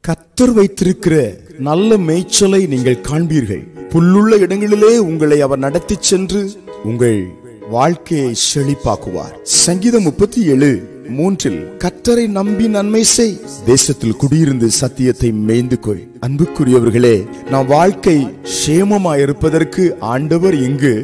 கர்த்தர் வைத்திருக்கிற நல்ல மேய்ச்சலை நீங்கள் காண்பீர்கள். புல்லுள்ள இடங்களிலே உங்களை அவர் நடத்தி சென்று உங்கள் வாழ்க்கையை செழிப்பாக்குவார். சங்கீதம் 37:3 கர்த்தரை நம்பி நன்மை செய், தேசத்தில் குடியிருந்து சத்தியத்தை மேய்ந்து கொள். அன்புக்குரியவர்களே, நம் வாழ்க்கை சேமமாயிருப்பதற்கு ஆண்டவர் இங்கு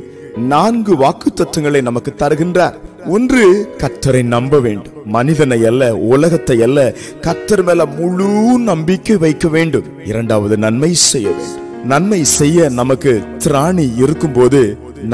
4 வாக்குத்தத்தங்களை நமக்கு தருகின்றார். ஒன்று, கர்த்தரை நம்ப வேண்டும். மனிதனை அல்ல, உலகத்தை அல்ல, கர்த்தர் மேல முழு நம்பிக்கை வைக்க வேண்டும். இரண்டாவது, நன்மை செய்ய வேண்டும். நன்மை செய்ய நமக்கு திராணி இருக்கும் போது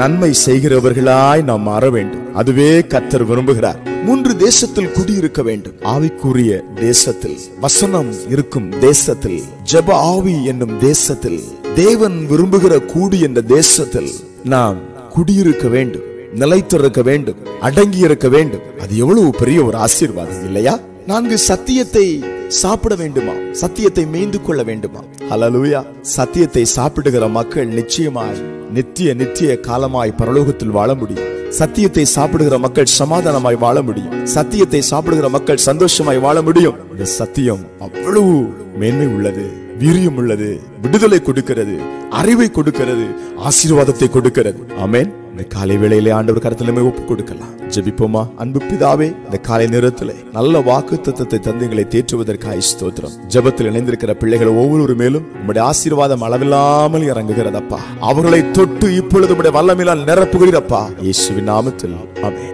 நன்மை செய்கிறவர்களாய் நாம் மாற வேண்டும். அதுவே கர்த்தர் விரும்புகிறார். 3, தேசத்தில் குடியிருக்க வேண்டும். ஆவிக்குரிய தேசத்தில், வசனம் இருக்கும் தேசத்தில், ஜெப ஆவி என்னும் தேசத்தில், தேவன் விரும்புகிற கூடி என்ற தேசத்தில் நாம் குடியிருக்க வேண்டும், நிலைத்திருக்க வேண்டும், அடங்கி இருக்க வேண்டும். அது எவ்வளவு பெரிய ஒரு ஆசீர்வாதம் இல்லையா? 4, சத்தியத்தை சாப்பிட வேண்டுமா? சத்தியத்தை மேய்ந்து கொள்ள வேண்டுமா? ஹல்லேலூயா. சத்தியத்தை சாப்பிடுகிற மக்கள் நிச்சயமாய் நித்திய காலமாய் பரலோகத்தில் வாழ முடியும். சத்தியத்தை சாப்பிடுகிற மக்கள் சமாதானமாய் வாழ முடியும். சத்தியத்தை சாப்பிடுகிற மக்கள் சந்தோஷமாய் வாழ முடியும். இந்த சத்தியம் அவ்வளவு மேன்மை உள்ளது, வீரியம் உள்ளது, விடுதலை கொடுக்கிறது, அறிவை கொடுக்கிறது, ஆசீர்வாதத்தை கொடுக்கிறது. ஆமென். இந்த காலை வேளையிலே ஆண்டவர் கருத்துல ஒப்பு கொடுக்கலாம். ஜெபிப்போமா? அன்பு பிதாவே, இந்த காலை நேரத்திலே நல்ல வாக்குத்தத்தத்தை தந்து எங்களை தேற்றுவதற்காக ஸ்தோத்திரம். ஜெபத்தில் இணைந்திருக்கிற பிள்ளைகள் ஒவ்வொரு மேலும் உம்முடைய ஆசீர்வாதம் அளவில்லாமல் இறங்குகிறதப்பா. அவர்களை தொட்டு இப்பொழுது உம்முடைய வல்லமையால் நிரப்புகிறீரப்பா. இயேசுவின் நாமத்தில் ஆமென்.